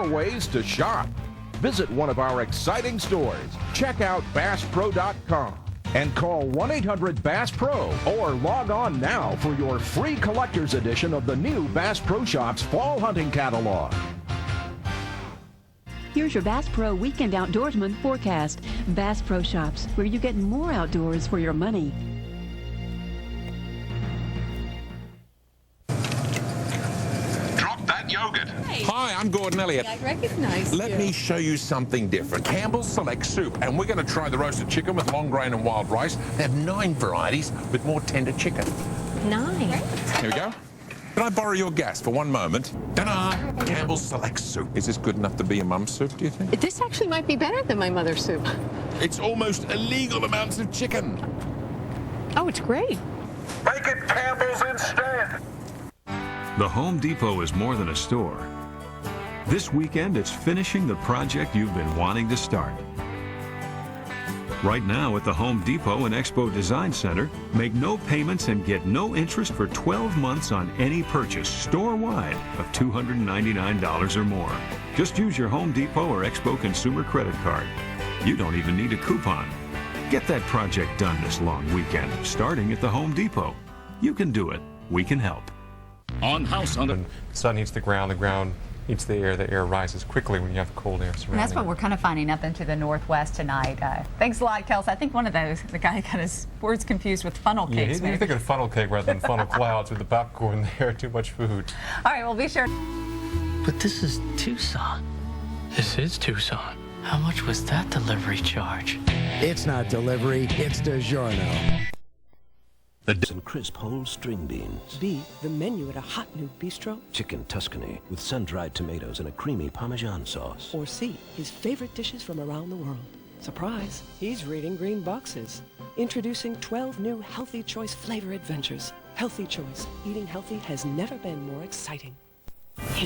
more ways to shop. Visit one of our exciting stores. Check out BassPro.com and call 1-800-BASS-PRO or log on now for your free collector's edition of the new Bass Pro Shops Fall Hunting Catalog. Here's your Bass Pro Weekend Outdoorsman forecast. Bass Pro Shops, where you get more outdoors for your money. Drop that yogurt. Hi, I'm Gordon Elliott. I recognize you. Let me show you something different. Campbell's Select Soup, and we're going to try the roasted chicken with long grain and wild rice. They have 9 varieties with more tender chicken. 9. Here we go. Can I borrow your gas for one moment? Ta-da! Campbell's Select Soup. Is this good enough to be your mum's soup, do you think? This actually might be better than my mother's soup. It's almost illegal amounts of chicken. Oh, it's great. Make it Campbell's instead. The Home Depot is more than a store. This weekend, it's finishing the project you've been wanting to start. Right now at the Home Depot and Expo Design Center, make no payments and get no interest for 12 months on any purchase store-wide of $299 or more. Just use your Home Depot or Expo consumer credit card. You don't even need a coupon. Get that project done this long weekend, starting at the Home Depot. You can do it. We can help. On House Hunter. When the sun heats the ground heats the air rises quickly when you have cold air surrounding. And that's what we're kind of finding up into the northwest tonight. Thanks a lot, Kels. I think one of those, the guy got his words confused with funnel cakes. Yeah, you're thinking funnel cake rather than funnel clouds with the popcorn there. Too much food. All right, well, be sure. But this is Tucson. This is Tucson. How much was that delivery charge? It's not delivery, it's DiGiorno. And crisp whole string beans. B, the menu at a hot new bistro. Chicken Tuscany with sun-dried tomatoes and a creamy Parmesan sauce. Or C, his favorite dishes from around the world. Surprise, he's reading green boxes. Introducing 12 new Healthy Choice flavor adventures. Healthy Choice. Eating healthy has never been more exciting. We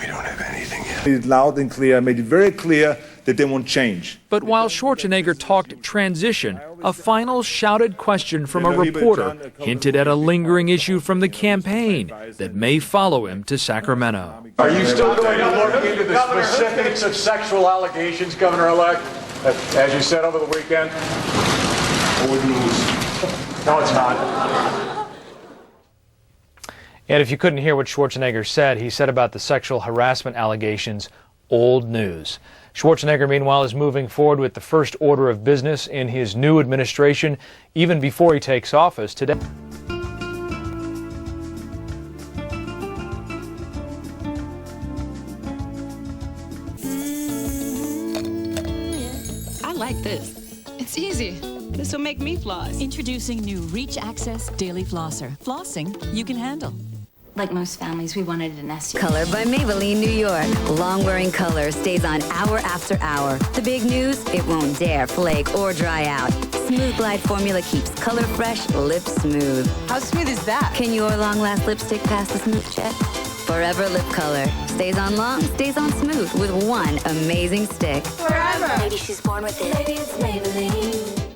don't have anything yet. Made it loud and clear, made it very clear that they won't change. But while Schwarzenegger talked transition, a final shouted question from a reporter hinted at a lingering issue from the campaign that may follow him to Sacramento. Are you still going to look into the specifics of sexual allegations, Governor-elect, as you said over the weekend? Old news. No, it's not. And if you couldn't hear what Schwarzenegger said, he said about the sexual harassment allegations, old news. Schwarzenegger, meanwhile, is moving forward with the first order of business in his new administration, even before he takes office today. I like this. It's easy. This will make me floss. Introducing new Reach Access Daily Flosser. Flossing you can handle. Like most families, we wanted an SUV. Color by Maybelline, New York. Long-wearing color stays on hour after hour. The big news, it won't dare flake or dry out. Smooth Glide formula keeps color fresh, lips smooth. How smooth is that? Can your long-last lipstick pass the smooth check? Forever Lip Color. Stays on long, stays on smooth with one amazing stick. Forever. Maybe she's born with it. Maybe it's Maybelline.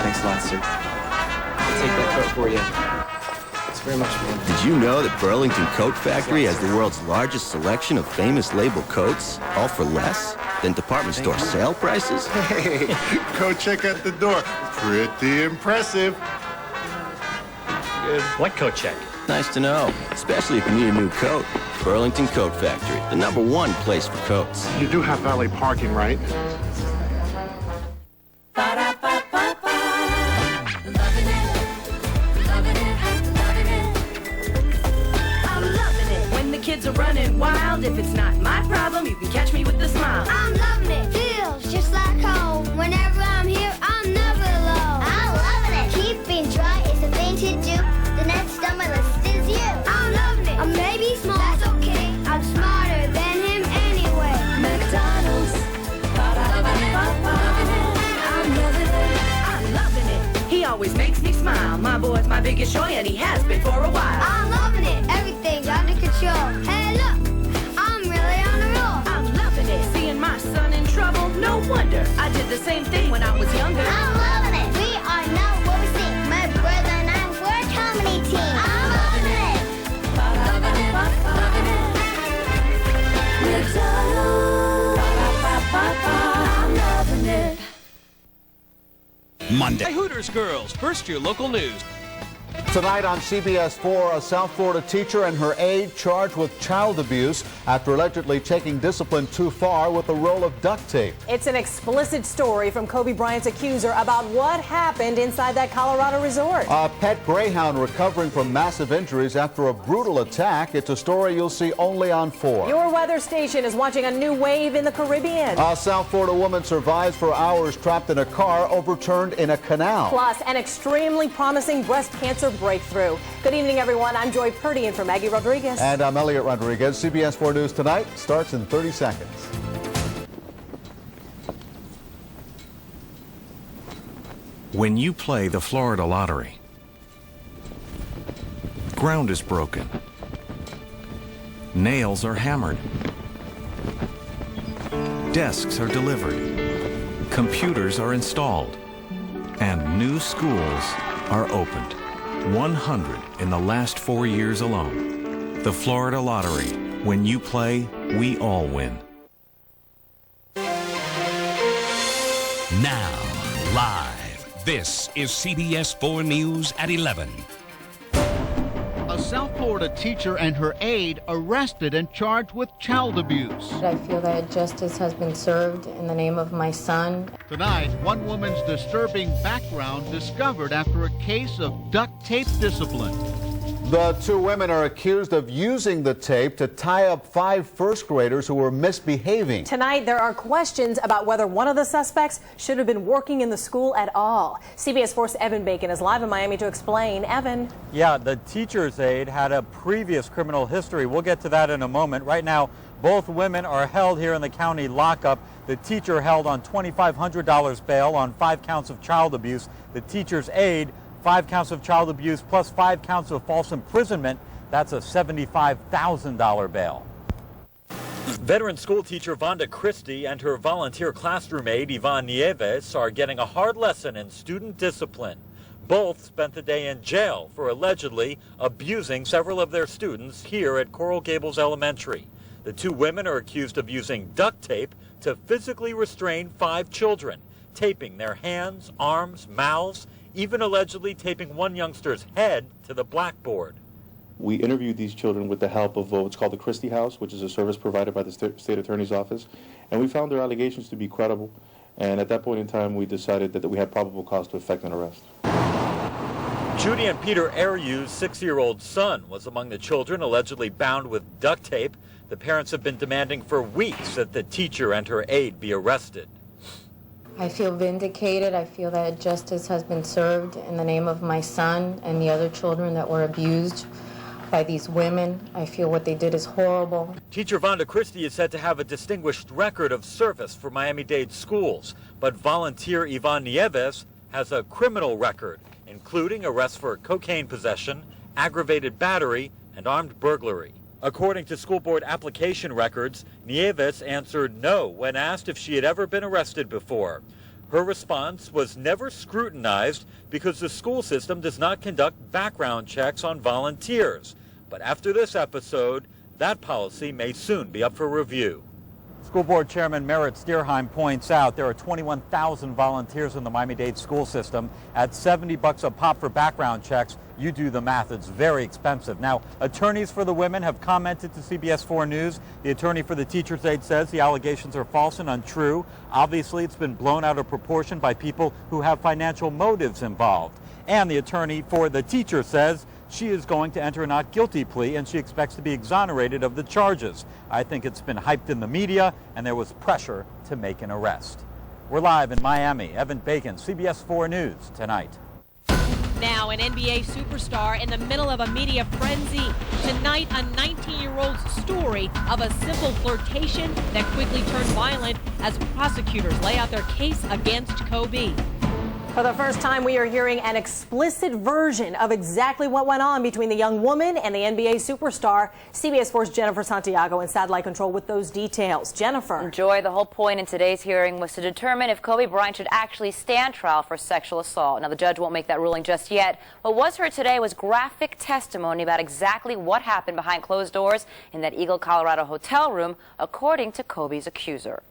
Thanks a lot, sir. I'll take that coat for you. Very much, man. Did you know that Burlington Coat Factory has the world's largest selection of famous label coats, all for less than department store sale prices? Hey, coat check at the door. Pretty impressive. Good. What coat check? Nice to know, especially if you need a new coat. Burlington Coat Factory, the #1 place for coats. You do have valet parking, right? Kids are running wild. If it's not my problem, you can catch me with a smile. I'm loving it. Feels just like home. Whenever I'm here, I'm never alone. I'm loving it. Keeping dry is the thing to do. The next on my list is you. I'm loving it. I may be small. That's okay. I'm smarter than him anyway. McDonald's. I'm loving it. He always makes me smile. My boy's my biggest joy, and he has been for a while. I'm loving it. Everything's under control. Hey, look, I'm really on a roll. I'm loving it. Seeing my son in trouble, no wonder. I did the same thing when I was younger. I'm loving it. We are now what we see. My brother and I, we're a comedy team. I'm loving it. McDonald's. I'm loving it. Monday. Hooters Girls, first your local news. Tonight on CBS 4, a South Florida teacher and her aide charged with child abuse after allegedly taking discipline too far with a roll of duct tape. It's an explicit story from Kobe Bryant's accuser about what happened inside that Colorado resort. A pet greyhound recovering from massive injuries after a brutal attack. It's a story you'll see only on 4. Your weather station is watching a new wave in the Caribbean. A South Florida woman survives for hours trapped in a car overturned in a canal. Plus, an extremely promising breast cancer breakthrough. Good evening, everyone. I'm Joy Purdy in for Maggie Rodriguez. And I'm Elliot Rodriguez. CBS 4 News Tonight starts in 30 seconds. When you play the Florida Lottery, ground is broken, nails are hammered, desks are delivered, computers are installed, and new schools are opened. 100 in the last 4 years alone. The Florida Lottery. When you play, we all win. Now, live. This is CBS 4 News at 11. A South Florida teacher and her aide arrested and charged with child abuse. I feel that justice has been served in the name of my son. Tonight, one woman's disturbing background discovered after a case of duct tape discipline. The 2 women are accused of using the tape to tie up 5 first graders who were misbehaving. Tonight, there are questions about whether one of the suspects should have been working in the school at all. CBS 4's Evan Bacon is live in Miami to explain. Evan. Yeah, the teacher's aide had a previous criminal history. We'll get to that in a moment. Right now, both women are held here in the county lockup. The teacher held on $2,500 bail on 5 counts of child abuse. The teacher's aide, 5 counts of child abuse plus 5 counts of false imprisonment. That's a $75,000 bail. Veteran school teacher Vonda Christie and her volunteer classroom aide Yvonne Nieves are getting a hard lesson in student discipline. Both spent the day in jail for allegedly abusing several of their students here at Coral Gables Elementary. The 2 women are accused of using duct tape to physically restrain 5 children, taping their hands, arms, mouths, even allegedly taping one youngster's head to the blackboard. We interviewed these children with the help of what's called the Christie House, which is a service provided by the State Attorney's Office, and we found their allegations to be credible, and at that point in time we decided that we had probable cause to effect an arrest. Judy and Peter Aryu's 6-year-old son was among the children allegedly bound with duct tape. The parents have been demanding for weeks that the teacher and her aide be arrested. I feel vindicated. I feel that justice has been served in the name of my son and the other children that were abused by these women. I feel what they did is horrible. Teacher Vonda Christie is said to have a distinguished record of service for Miami-Dade schools, but volunteer Yvonne Nieves has a criminal record, including arrests for cocaine possession, aggravated battery, and armed burglary. According to school board application records, Nieves answered no when asked if she had ever been arrested before. Her response was never scrutinized because the school system does not conduct background checks on volunteers. But after this episode, that policy may soon be up for review. School Board Chairman Merritt Stierheim points out there are 21,000 volunteers in the Miami-Dade school system. At $70 a pop for background checks, you do the math, it's very expensive. Now, attorneys for the women have commented to CBS 4 News. The attorney for the teacher's aide says the allegations are false and untrue. Obviously, it's been blown out of proportion by people who have financial motives involved. And the attorney for the teacher says she is going to enter a not guilty plea and she expects to be exonerated of the charges. I think it's been hyped in the media and there was pressure to make an arrest. We're live in Miami. Evan Bacon, CBS 4 News Tonight. Now an NBA superstar in the middle of a media frenzy. Tonight, a 19-year-old's story of a simple flirtation that quickly turned violent as prosecutors lay out their case against Kobe. For the first time, we are hearing an explicit version of exactly what went on between the young woman and the NBA superstar. CBS 4's Jennifer Santiago in satellite control with those details. Jennifer. Joy, the whole point in today's hearing was to determine if Kobe Bryant should actually stand trial for sexual assault. Now, the judge won't make that ruling just yet. What was heard today was graphic testimony about exactly what happened behind closed doors in that Eagle, Colorado hotel room, according to Kobe's accuser.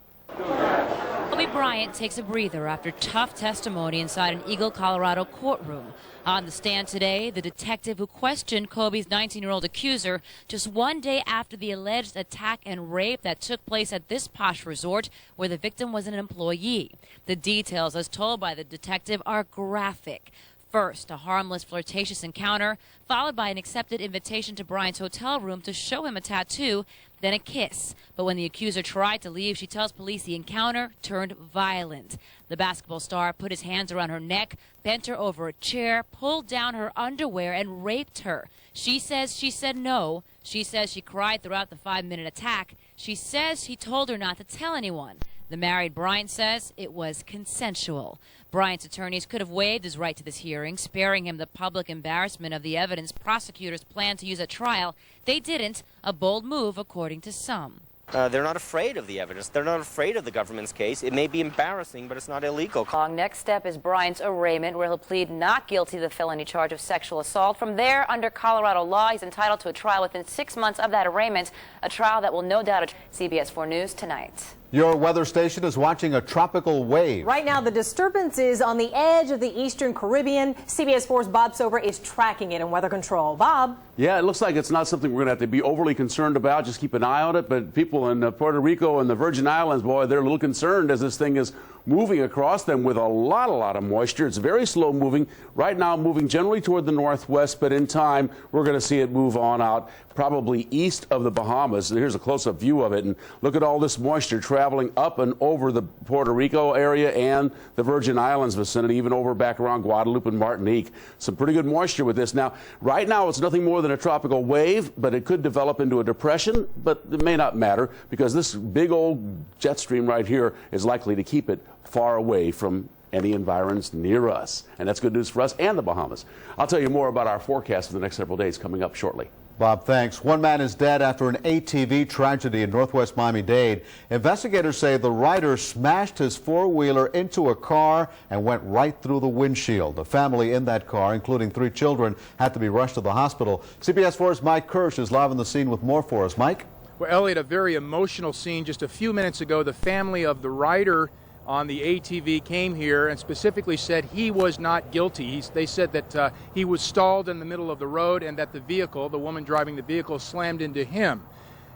Kobe Bryant takes a breather after tough testimony inside an Eagle, Colorado courtroom. On the stand today, the detective who questioned Kobe's 19-year-old accuser just one day after the alleged attack and rape that took place at this posh resort where the victim was an employee. The details, as told by the detective, are graphic. First, a harmless, flirtatious encounter, followed by an accepted invitation to Bryant's hotel room to show him a tattoo, then a kiss. But when the accuser tried to leave, she tells police the encounter turned violent. The basketball star put his hands around her neck, bent her over a chair, pulled down her underwear, and raped her. She says she said no. She says she cried throughout the 5-minute attack. She says he told her not to tell anyone. The married Bryant says it was consensual. Bryant's attorneys could have waived his right to this hearing, sparing him the public embarrassment of the evidence prosecutors planned to use at trial. They didn't, a bold move according to some. They're not afraid of the evidence. They're not afraid of the government's case. It may be embarrassing, but it's not illegal. Next step is Bryant's arraignment, where he'll plead not guilty to the felony charge of sexual assault. From there, under Colorado law, he's entitled to a trial within 6 months of that arraignment, a trial that will no doubt CBS 4 News tonight. Your weather station is watching a tropical wave. Right now, the disturbance is on the edge of the eastern Caribbean. CBS 4's Bob Sober is tracking it in weather control. Bob? Yeah, it looks like it's not something we're going to have to be overly concerned about. Just keep an eye on it. But people in Puerto Rico and the Virgin Islands, boy, they're a little concerned as this thing is moving across them with a lot of moisture. It's very slow moving. Right now, moving generally toward the northwest, but in time, we're going to see it move on out, probably east of the Bahamas. And here's a close-up view of it. And look at all this moisture traveling up and over the Puerto Rico area and the Virgin Islands vicinity, even over back around Guadeloupe and Martinique. Some pretty good moisture with this. Now, right now, it's nothing more than a tropical wave, but it could develop into a depression, but it may not matter because this big old jet stream right here is likely to keep it far away from any environs near us. And that's good news for us and the Bahamas. I'll tell you more about our forecast for the next several days coming up shortly. Bob, thanks. One man is dead after an ATV tragedy in northwest Miami-Dade. Investigators say the rider smashed his four-wheeler into a car and went right through the windshield. The family in that car, including 3 children, had to be rushed to the hospital. CBS 4's Mike Kirsch is live on the scene with more for us. Mike? Well, Elliot, a very emotional scene. Just a few minutes ago, the family of the rider on the ATV came here and specifically said he was not guilty. They said that he was stalled in the middle of the road and that the vehicle, the woman driving the vehicle, slammed into him.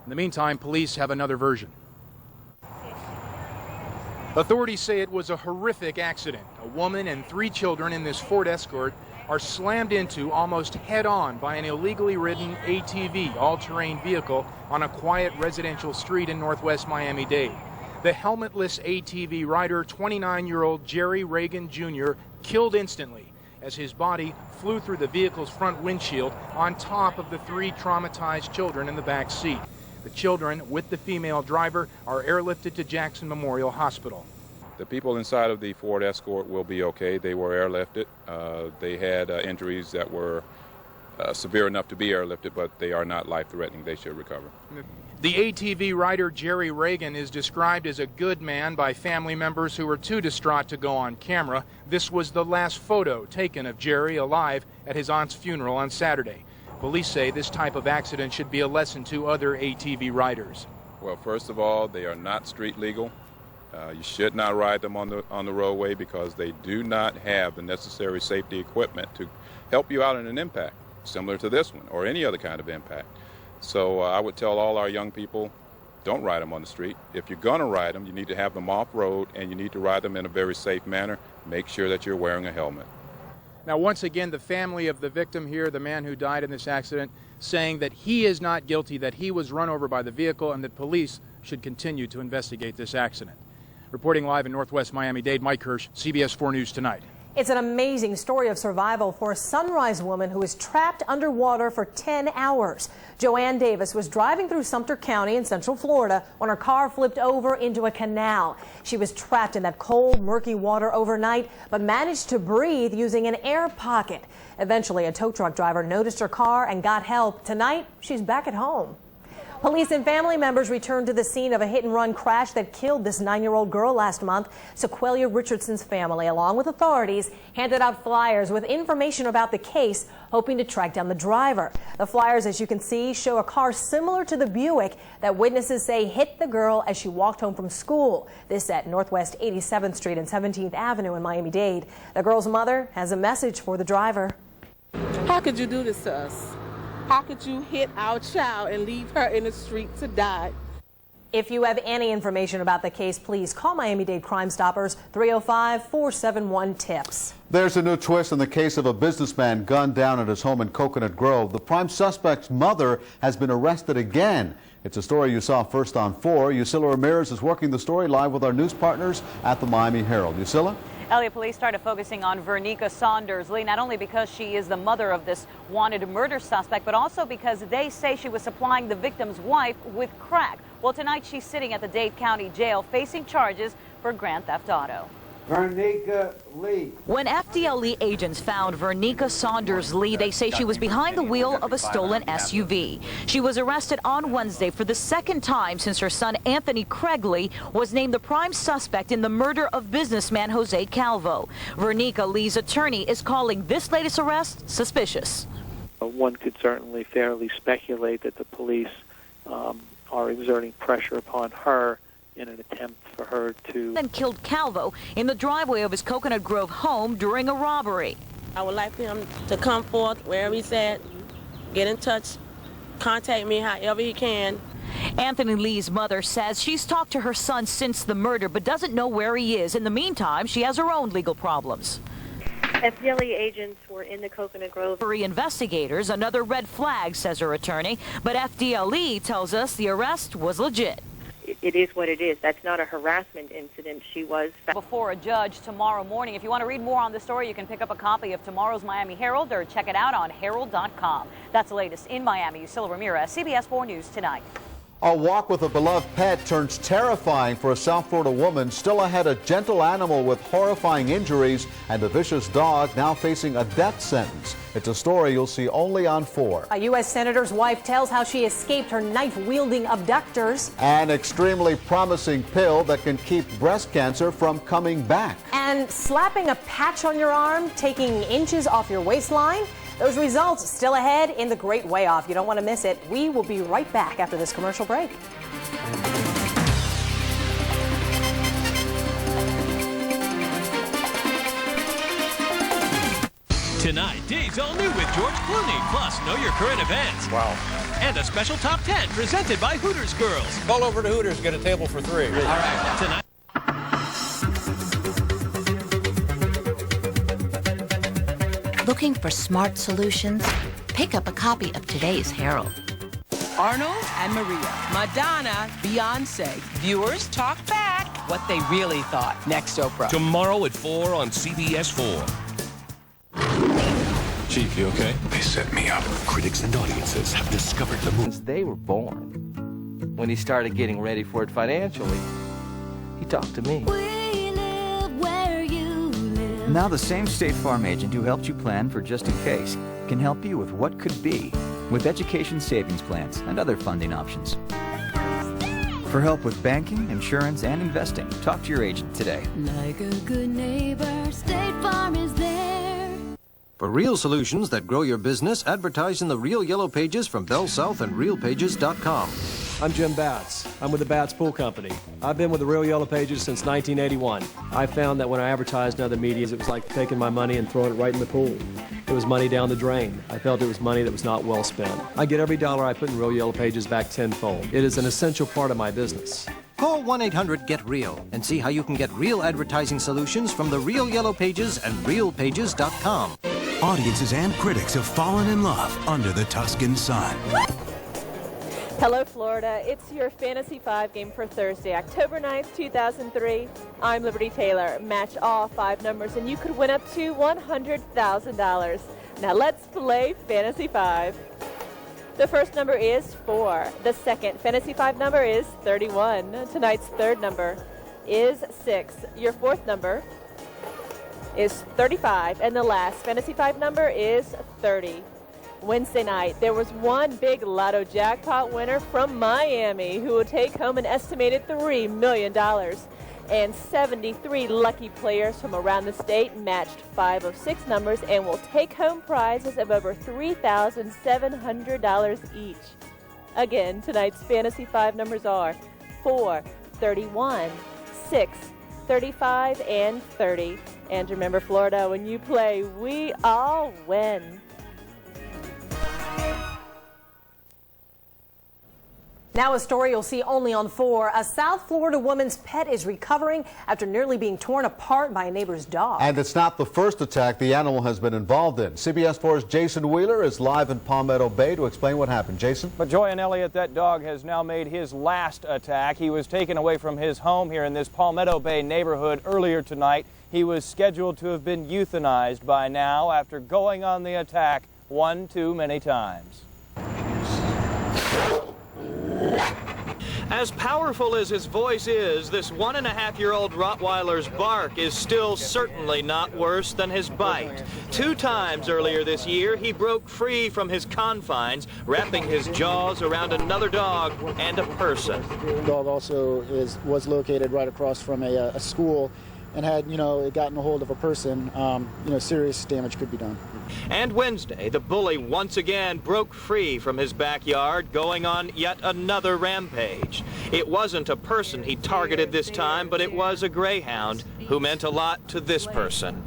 In the meantime, police have another version. Authorities say it was a horrific accident. A woman and 3 children in this Ford Escort are slammed into almost head-on by an illegally ridden ATV, all-terrain vehicle, on a quiet residential street in northwest Miami-Dade. The helmetless ATV rider, 29-year-old Jerry Reagan Jr., killed instantly as his body flew through the vehicle's front windshield on top of the 3 traumatized children in the back seat. The children, with the female driver, are airlifted to Jackson Memorial Hospital. The people inside of the Ford Escort will be okay. They were airlifted. They had injuries that were severe enough to be airlifted, but they are not life-threatening. They should recover. The ATV rider Jerry Reagan is described as a good man by family members who were too distraught to go on camera. This was the last photo taken of Jerry alive at his aunt's funeral on Saturday. Police say this type of accident should be a lesson to other ATV riders. Well, first of all, they are not street legal. You should not ride them on the roadway because they do not have the necessary safety equipment to help you out in an impact, similar to this one or any other kind of impact. So I would tell all our young people, don't ride them on the street. If you're going to ride them, you need to have them off-road and you need to ride them in a very safe manner. Make sure that you're wearing a helmet. Now, once again, the family of the victim here, the man who died in this accident, saying that he is not guilty, that he was run over by the vehicle, and that police should continue to investigate this accident. Reporting live in northwest Miami-Dade, Mike Kirsch, CBS 4 News Tonight. It's an amazing story of survival for a Sunrise woman who was trapped underwater for 10 hours. Joanne Davis was driving through Sumter County in Central Florida when her car flipped over into a canal. She was trapped in that cold, murky water overnight, but managed to breathe using an air pocket. Eventually, a tow truck driver noticed her car and got help. Tonight, she's back at home. Police and family members returned to the scene of a hit-and-run crash that killed this 9-year-old girl last month. Sequelia Richardson's family, along with authorities, handed out flyers with information about the case, hoping to track down the driver. The flyers, as you can see, show a car similar to the Buick that witnesses say hit the girl as she walked home from school. This at Northwest 87th Street and 17th Avenue in Miami-Dade. The girl's mother has a message for the driver. How could you do this to us? How could you hit our child and leave her in the street to die? If you have any information about the case, please call Miami-Dade Crime Stoppers 305-471-TIPS. There's a new twist in the case of a businessman gunned down at his home in Coconut Grove. The prime suspect's mother has been arrested again. It's a story you saw first on 4. Yusila Ramirez is working the story live with our news partners at the Miami Herald. Yusila? Elliott, police started focusing on Vernica Saunders Lee, not only because she is the mother of this wanted murder suspect, but also because they say she was supplying the victim's wife with crack. Well, tonight she's sitting at the Dade County Jail facing charges for grand theft auto. Vernica Lee. When FDLE agents found Vernica Saunders Lee, they say she was behind the wheel of a stolen SUV. She was arrested on Wednesday for the second time since her son Anthony Craig Lee was named the prime suspect in the murder of businessman Jose Calvo. Vernica Lee's attorney is calling this latest arrest suspicious. One could certainly fairly speculate that the police are exerting pressure upon her in an attempt for her to... ...and killed Calvo in the driveway of his Coconut Grove home during a robbery. I would like for him to come forth wherever he's at, get in touch, contact me however he can. Anthony Lee's mother says she's talked to her son since the murder, but doesn't know where he is. In the meantime, she has her own legal problems. FDLE agents were in the Coconut Grove. For investigators, another red flag, says her attorney, but FDLE tells us the arrest was legit. It is what it is. That's not a harassment incident. She was before a judge tomorrow morning. If you want to read more on the story, you can pick up a copy of tomorrow's Miami Herald or check it out on Herald.com. That's the latest in Miami. Yusila Ramirez, CBS 4 News Tonight. A walk with a beloved pet turns terrifying for a South Florida woman. Still ahead, a gentle animal with horrifying injuries and a vicious dog now facing a death sentence. It's a story you'll see only on 4. A U.S. senator's wife tells how she escaped her knife-wielding abductors. An extremely promising pill that can keep breast cancer from coming back. And slapping a patch on your arm, taking inches off your waistline. Those results still ahead in The Great Way Off. You don't want to miss it. We will be right back after this commercial break. Tonight, Dave's all new with George Clooney, plus Know Your Current Events. Wow. And a special top 10 presented by Hooters Girls. Call over to Hooters, get a table for 3. All right, tonight. Looking for smart solutions? Pick up a copy of today's Herald. Arnold and Maria, Madonna, Beyonce. Viewers talk back what they really thought. Next Oprah. Tomorrow at 4 on CBS 4. Chief, you okay? They set me up. Critics and audiences have discovered the movie. Since they were born, when he started getting ready for it financially, he talked to me. Now the same State Farm agent who helped you plan for just in case can help you with what could be with education savings plans and other funding options. For help with banking, insurance, and investing, talk to your agent today. Like a good neighbor, State Farm is there. For real solutions that grow your business, advertise in the Real Yellow Pages from Bell South and RealPages.com. I'm Jim Batts. I'm with the Batts Pool Company. I've been with the Real Yellow Pages since 1981. I found that when I advertised in other media, it was like taking my money and throwing it right in the pool. It was money down the drain. I felt it was money that was not well spent. I get every dollar I put in Real Yellow Pages back tenfold. It is an essential part of my business. Call 1-800-GET-REAL and see how you can get real advertising solutions from the Real Yellow Pages and RealPages.com. Audiences and critics have fallen in love under the Tuscan sun. Hello, Florida. It's your Fantasy 5 game for Thursday, October 9th, 2003. I'm Liberty Taylor. Match all 5 numbers, and you could win up to $100,000. Now let's play Fantasy 5. The first number is 4. The second Fantasy 5 number is 31. Tonight's third number is 6. Your fourth number is 35. And the last Fantasy 5 number is 30. Wednesday night, there was one big lotto jackpot winner from Miami who will take home an estimated $3 million. And 73 lucky players from around the state matched 5 of 6 numbers and will take home prizes of over $3,700 each. Again, tonight's Fantasy 5 numbers are 4, 31, 6, 35, and 30. And remember, Florida, when you play, we all win. Now a story you'll see only on 4. A South Florida woman's pet is recovering after nearly being torn apart by a neighbor's dog. And it's not the first attack the animal has been involved in. CBS 4's Jason Wheeler is live in Palmetto Bay to explain what happened. Jason? But Joy and Elliott, that dog has now made his last attack. He was taken away from his home here in this Palmetto Bay neighborhood earlier tonight. He was scheduled to have been euthanized by now after going on the attack one too many times. As powerful as his voice is, this 1.5-year-old Rottweiler's bark is still certainly not worse than his bite. 2 times earlier this year, he broke free from his confines, wrapping his jaws around another dog and a person. The dog also was located right across from a school and had, it gotten a hold of a person, serious damage could be done. And Wednesday, the bully once again broke free from his backyard, going on yet another rampage. It wasn't a person he targeted this time, but it was a greyhound who meant a lot to this person.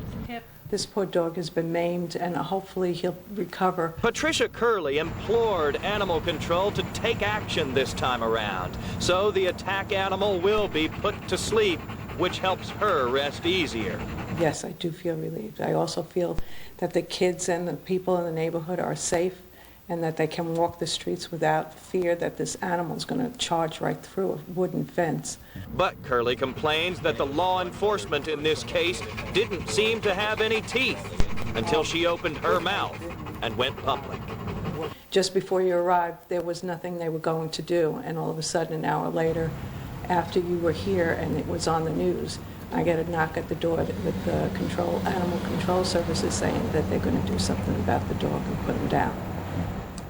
This poor dog has been maimed, and hopefully he'll recover. Patricia Curley implored animal control to take action this time around, so the attack animal will be put to sleep, which helps her rest easier. Yes, I do feel relieved. I also feel that the kids and the people in the neighborhood are safe and that they can walk the streets without fear that this animal is going to charge right through a wooden fence. But Curley complains that the law enforcement in this case didn't seem to have any teeth until she opened her mouth and went public. Just before you arrived, there was nothing they were going to do, and all of a sudden, an hour later, after you were here and it was on the news, I get a knock at the door with the animal control services saying that they're going to do something about the dog and put him down.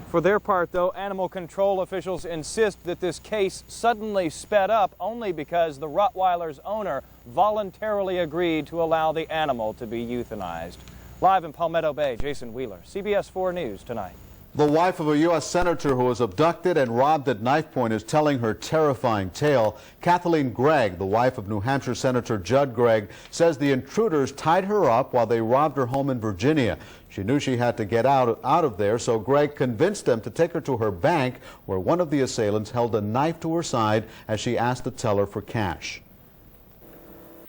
For their part, though, animal control officials insist that this case suddenly sped up only because the Rottweiler's owner voluntarily agreed to allow the animal to be euthanized. Live in Palmetto Bay, Jason Wheeler, CBS 4 News Tonight. The wife of a U.S. senator who was abducted and robbed at knife point is telling her terrifying tale. Kathleen Gregg, the wife of New Hampshire Senator Judd Gregg, says the intruders tied her up while they robbed her home in Virginia. She knew she had to get out of there, so Gregg convinced them to take her to her bank, where one of the assailants held a knife to her side as she asked the teller for cash.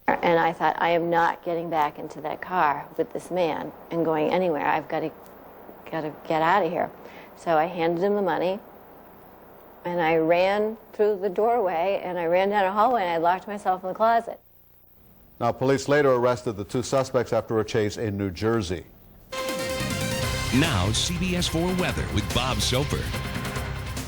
And I thought, I am not getting back into that car with this man and going anywhere. I've got to get out of here. So I handed him the money, and I ran through the doorway, and I ran down a hallway, and I locked myself in the closet. Now, police later arrested the 2 suspects after a chase in New Jersey. Now, CBS 4 weather with Bob Soper.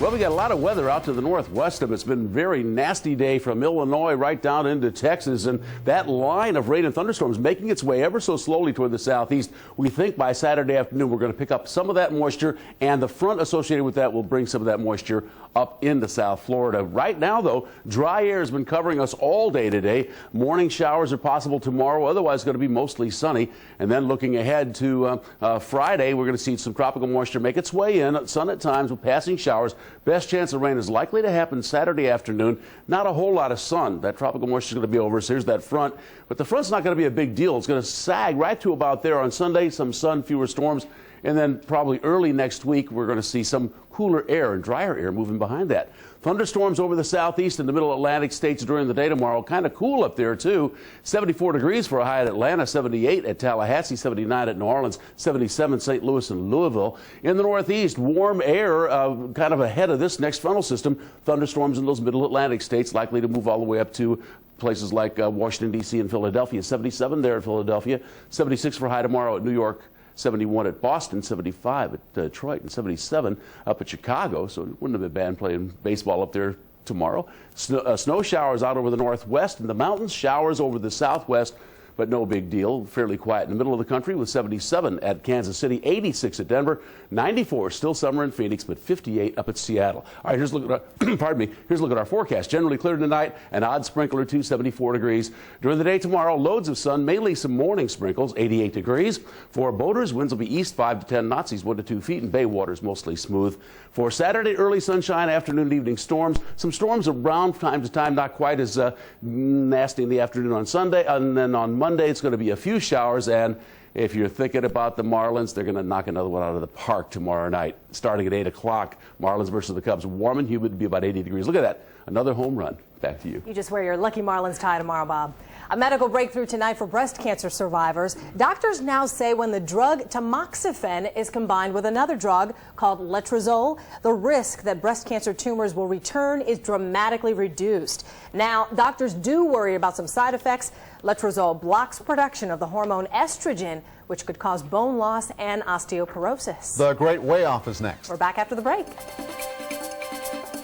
Well, we got a lot of weather out to the northwest of it. It's been a very nasty day from Illinois right down into Texas, and that line of rain and thunderstorms making its way ever so slowly toward the southeast. We think by Saturday afternoon we're going to pick up some of that moisture, and the front associated with that will bring some of that moisture up into South Florida. Right now, though, dry air has been covering us all day today. Morning showers are possible tomorrow, otherwise it's going to be mostly sunny. And then looking ahead to Friday, we're going to see some tropical moisture make its way in, sun at times with passing showers. Best chance of rain is likely to happen Saturday afternoon. Not a whole lot of sun. That tropical moisture is going to be over. So here's that front. But the front's not going to be a big deal. It's going to sag right to about there on Sunday. Some sun, fewer storms. And then probably early next week, we're going to see some cooler air and drier air moving behind that. Thunderstorms over the southeast and the middle Atlantic states during the day tomorrow. Kind of cool up there, too. 74 degrees for a high at Atlanta, 78 at Tallahassee, 79 at New Orleans, 77 St. Louis and Louisville. In the northeast, warm air kind of ahead of this next frontal system. Thunderstorms in those middle Atlantic states likely to move all the way up to places like Washington, D.C. and Philadelphia. 77 there at Philadelphia, 76 for high tomorrow at New York, 71 at Boston, 75 at Detroit, and 77 up at Chicago. So it wouldn't have been bad playing baseball up there tomorrow. Snow showers out over the northwest and the mountains, showers over the southwest, but no big deal. Fairly quiet in the middle of the country with 77 at Kansas City, 86 at Denver, 94 still summer in Phoenix, but 58 up at Seattle. All right, here's a look at our, pardon me, here's a look at our forecast. Generally clear tonight, an odd sprinkle or two, 74 degrees. During the day tomorrow, loads of sun, mainly some morning sprinkles, 88 degrees. For boaters, winds will be east 5 to 10 knots, east 1 to 2 feet, and bay waters mostly smooth. For Saturday, early sunshine, afternoon and evening storms. Some storms around time to time, not quite as nasty in the afternoon on Sunday. And then on Monday, it's going to be a few showers. And if you're thinking about the Marlins, they're going to knock another one out of the park tomorrow night, starting at 8 o'clock. Marlins versus the Cubs. Warm and humid, be about 80 degrees. Look at that. Another home run. Back to you. You just wear your lucky Marlins tie tomorrow, Bob. A medical breakthrough tonight for breast cancer survivors. Doctors now say when the drug tamoxifen is combined with another drug called letrozole, the risk that breast cancer tumors will return is dramatically reduced. Now, doctors do worry about some side effects. Letrozole blocks production of the hormone estrogen, which could cause bone loss and osteoporosis. The Great Way Off is next. We're back after the break.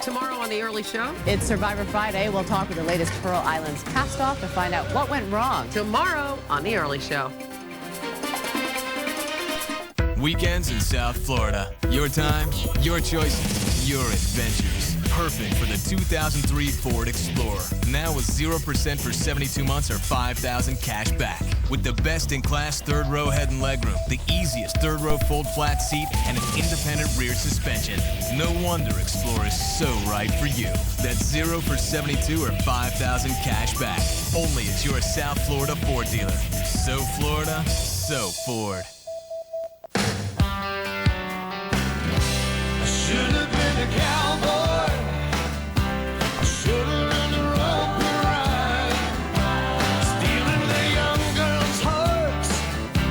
Tomorrow on The Early Show, it's Survivor Friday. We'll talk with the latest Pearl Islands cast-off to find out what went wrong. Tomorrow on The Early Show. Weekends in South Florida. Your time, your choices, your adventures. Perfect for the 2003 Ford Explorer. Now with 0% for 72 months or $5,000 cash back. With the best-in-class third-row head and legroom, the easiest third-row fold-flat seat, and an independent rear suspension. No wonder Explorer is so right for you. That's 0 for 72 or $5,000 cash back. Only at your South Florida Ford dealer. So Florida, so Ford. I should have been a cowboy. I should have learned to rope and ride. Stealing the young girls' hearts.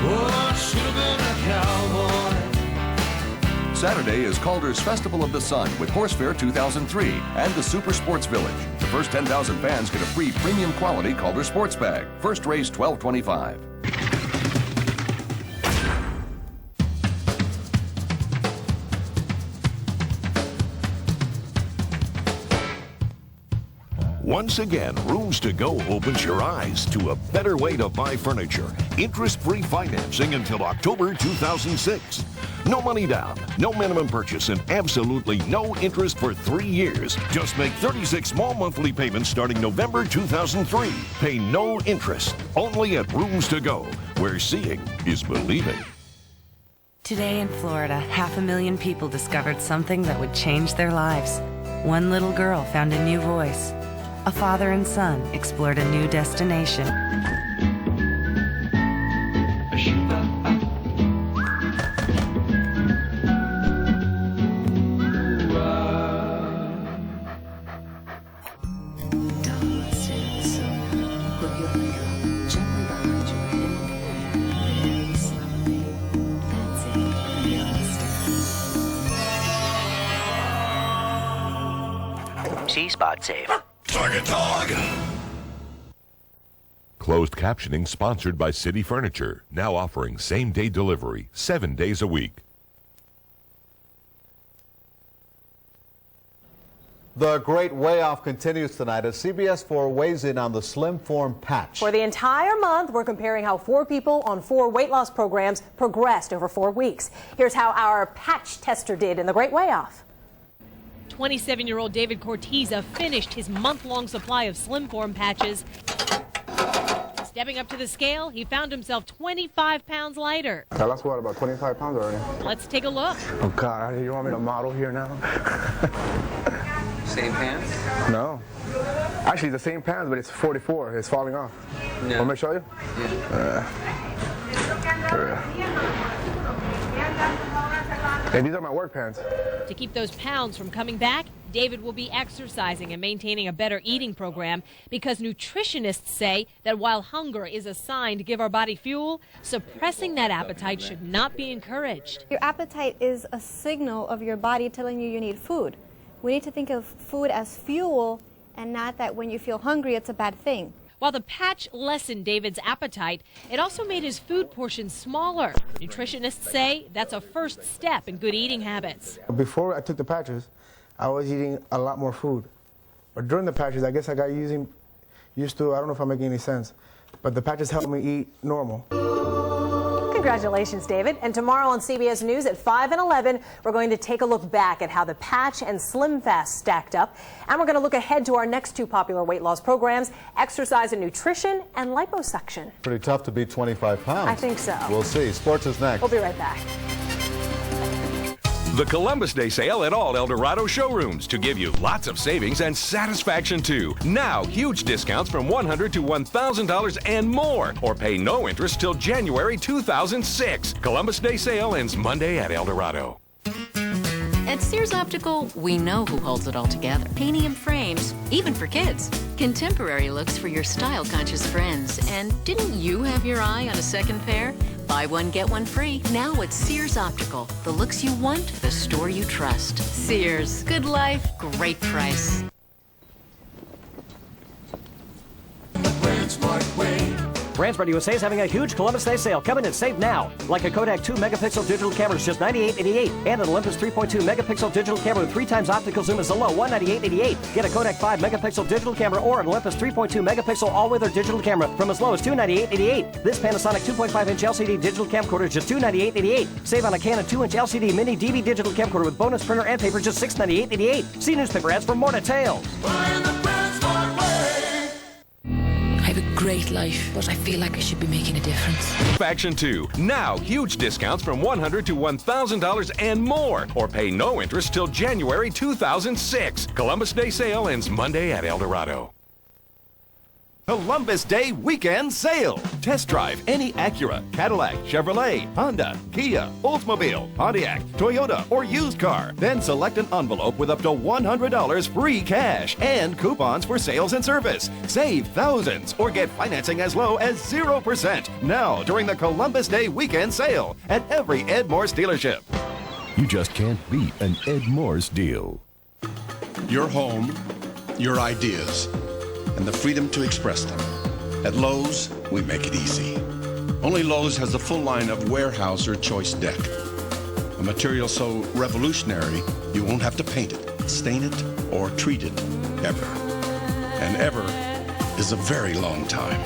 Oh, I should have been a cowboy. Saturday is Calder's Festival of the Sun with Horse Fair 2003 and the Super Sports Village. The first 10,000 fans get a free premium quality Calder sports bag. First race $12.25. Once again, Rooms to Go opens your eyes to a better way to buy furniture. Interest-free financing until October 2006. No money down, no minimum purchase, and absolutely no interest for 3 years. Just make 36 small monthly payments starting November 2003. Pay no interest. Only at Rooms to Go, where seeing is believing. Today in Florida, 500,000 people discovered something that would change their lives. One little girl found a new voice. A father and son explored a new destination. G-Spot Safe. Target dog. Closed captioning sponsored by City Furniture, now offering same-day delivery 7 days a week. The Great Way Off continues tonight as CBS 4 weighs in on the Slim Form patch. For the entire month, we're comparing how 4 people on 4 weight loss programs progressed over 4 weeks. Here's how our patch tester did in the Great Way Off. 27-year-old David Corteza finished his month-long supply of Slim Form patches. Stepping up to the scale, he found himself 25 pounds lighter. I lost what, about 25 pounds already? Let's take a look. Oh God, you want me to model here now? Same pants? No. Actually, the same pants, but it's 44. It's falling off. No. Want me to show you? Yeah. And these are my work pants. To keep those pounds from coming back, David will be exercising and maintaining a better eating program because nutritionists say that while hunger is a sign to give our body fuel, suppressing that appetite should not be encouraged. Your appetite is a signal of your body telling you need food. We need to think of food as fuel and not that when you feel hungry it's a bad thing. While the patch lessened David's appetite, it also made his food portions smaller. Nutritionists say that's a first step in good eating habits. Before I took the patches, I was eating a lot more food. But during the patches, I guess I got used to, I don't know if I'm making any sense, but the patches helped me eat normal. Congratulations, David. And tomorrow on CBS News at 5 and 11, we're going to take a look back at how the patch and Slim Fast stacked up. And we're going to look ahead to our next two popular weight loss programs, exercise and nutrition and liposuction. Pretty tough to beat 25 pounds. I think so. We'll see. Sports is next. We'll be right back. The Columbus Day sale at all El Dorado showrooms to give you lots of savings and satisfaction too. Now, huge discounts from $100 to $1,000 and more, or pay no interest till January 2006. Columbus Day sale ends Monday at El Dorado. At Sears Optical, we know who holds it all together. Painium frames, even for kids. Contemporary looks for your style-conscious friends. And didn't you have your eye on a second pair? Buy one, get one free. Now at Sears Optical. The looks you want, the store you trust. Sears. Good life, great price. BrandsMart USA is having a huge Columbus Day sale. Come in and save now. Like a Kodak 2-megapixel digital camera is just $98.88. And an Olympus 3.2-megapixel digital camera with 3 times optical zoom is a low $198.88. Get a Kodak 5-megapixel digital camera or an Olympus 3.2-megapixel all-weather digital camera from as low as $298.88. This Panasonic 2.5-inch LCD digital camcorder is just $298.88. Save on a Canon 2-inch LCD mini DV digital camcorder with bonus printer and paper just $698.88. See newspaper ads for more details. I have a great life, but I feel like I should be making a difference. Faction 2. Now, huge discounts from $100 to $1,000 and more, or pay no interest till January 2006. Columbus Day sale ends Monday at El Dorado. Columbus Day weekend sale. Test drive any Acura, Cadillac, Chevrolet, Honda, Kia, Oldsmobile, Pontiac, Toyota, or used car. Then select an envelope with up to $100 free cash and coupons for sales and service. Save thousands or get financing as low as 0% now during the Columbus Day weekend sale at every Ed Morse dealership. You just can't beat an Ed Morse deal. Your home, your ideas, and the freedom to express them. At Lowe's, we make it easy. Only Lowe's has the full line of warehouse or choice deck. A material so revolutionary, you won't have to paint it, stain it, or treat it, ever. And ever is a very long time.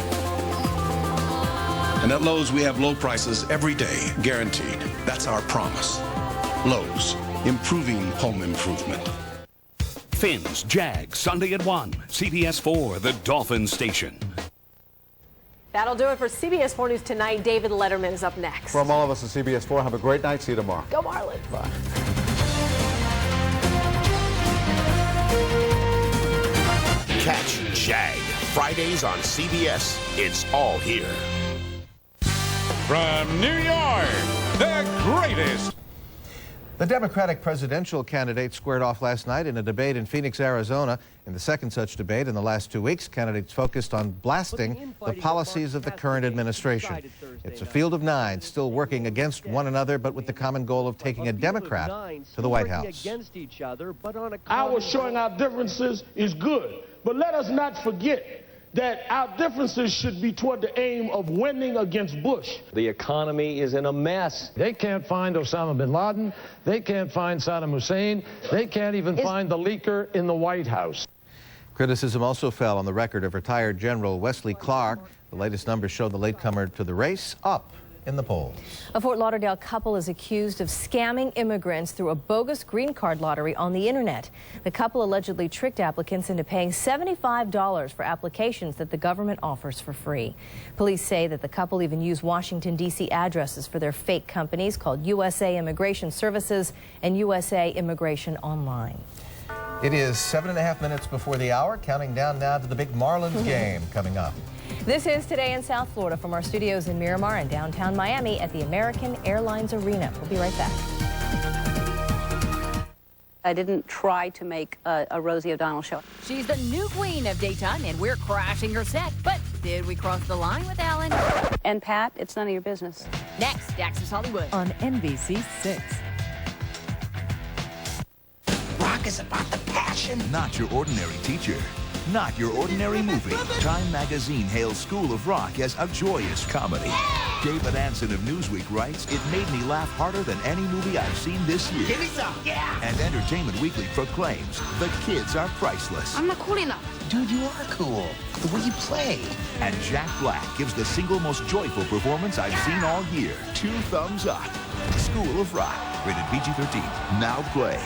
And at Lowe's, we have low prices every day, guaranteed. That's our promise. Lowe's, improving home improvement. Finns, Jags, Sunday at 1. CBS 4, the Dolphin Station. That'll do it for CBS 4 News tonight. David Letterman is up next. From all of us at CBS 4, have a great night. See you tomorrow. Go Marlins. Bye. Catch Jag Fridays on CBS. It's all here. From New York, the greatest. The Democratic presidential candidate squared off last night in a debate in Phoenix, Arizona. In the second such debate in the last 2 weeks, candidates focused on blasting the policies of the current administration. It's a field of 9, still working against one another, but with the common goal of taking a Democrat to the White House. Our showing our differences is good, but let us not forget that our differences should be toward the aim of winning against Bush. The economy is in a mess. They can't find Osama bin Laden. They can't find Saddam Hussein. They can't even find the leaker in the White House. Criticism also fell on the record of retired General Wesley Clark. The latest numbers show the latecomer to the race up in the polls. A Fort Lauderdale couple is accused of scamming immigrants through a bogus green card lottery on the internet. The couple allegedly tricked applicants into paying $75 for applications that the government offers for free. Police say that the couple even used Washington, D.C. addresses for their fake companies called USA Immigration Services and USA Immigration Online. It is 7.5 minutes before the hour, counting down now to the big Marlins game coming up. This is Today in South Florida from our studios in Miramar and downtown Miami at the American Airlines Arena. We'll be right back. I didn't try to make a Rosie O'Donnell show. She's the new queen of daytime, and we're crashing her set. But did we cross the line with Ellen? And Pat, it's none of your business. Next, Access Hollywood. On NBC 6. Rock is about the passion. Not your ordinary teacher. Not your ordinary movie. Time magazine hails School of Rock as a joyous comedy. David Anson of Newsweek writes, "It made me laugh harder than any movie I've seen this year." Give me some, yeah. And Entertainment Weekly proclaims, "The kids are priceless." I'm not cool enough. Dude, you are cool. The way you play. And Jack Black gives the single most joyful performance I've seen all year. 2 thumbs up. School of Rock. Rated PG-13. Now playing.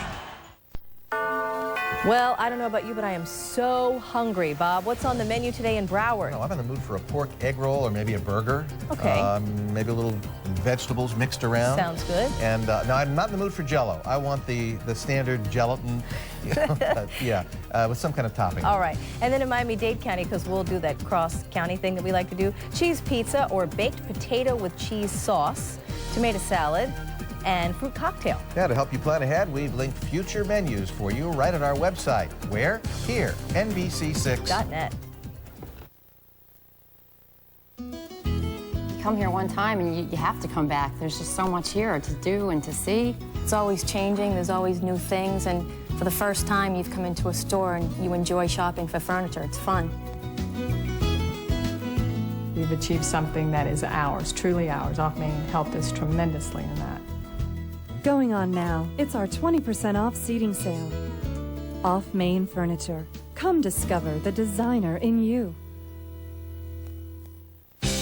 Well, I don't know about you, but I am so hungry. Bob, what's on the menu today in Broward? I'm in the mood for a pork egg roll or maybe a burger. Okay. Maybe a little vegetables mixed around. Sounds good. And no, I'm not in the mood for Jell-O. I want the standard gelatin, with some kind of topping. All right. And then in Miami-Dade County, because we'll do that cross-county thing that we like to do, cheese pizza or baked potato with cheese sauce, tomato salad, and fruit cocktail. Yeah, to help you plan ahead, we've linked future menus for you right at our website. Where? Here, NBC6.net. Come here one time and you have to come back. There's just so much here to do and to see. It's always changing, there's always new things, and for the first time you've come into a store and you enjoy shopping for furniture. It's fun. We've achieved something that is ours, truly ours. Off Main helped us tremendously in that. Going on now, it's our 20% off seating sale. Off Main Furniture. Come discover the designer in you.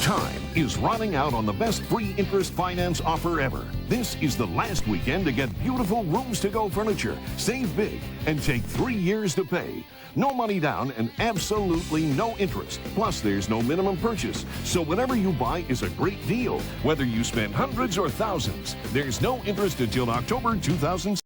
Time is running out on the best free interest finance offer ever. This is the last weekend to get beautiful Rooms to Go furniture. Save big and take 3 years to pay. No money down and absolutely no interest. Plus, there's no minimum purchase. So whatever you buy is a great deal. Whether you spend hundreds or thousands, there's no interest until October 2006.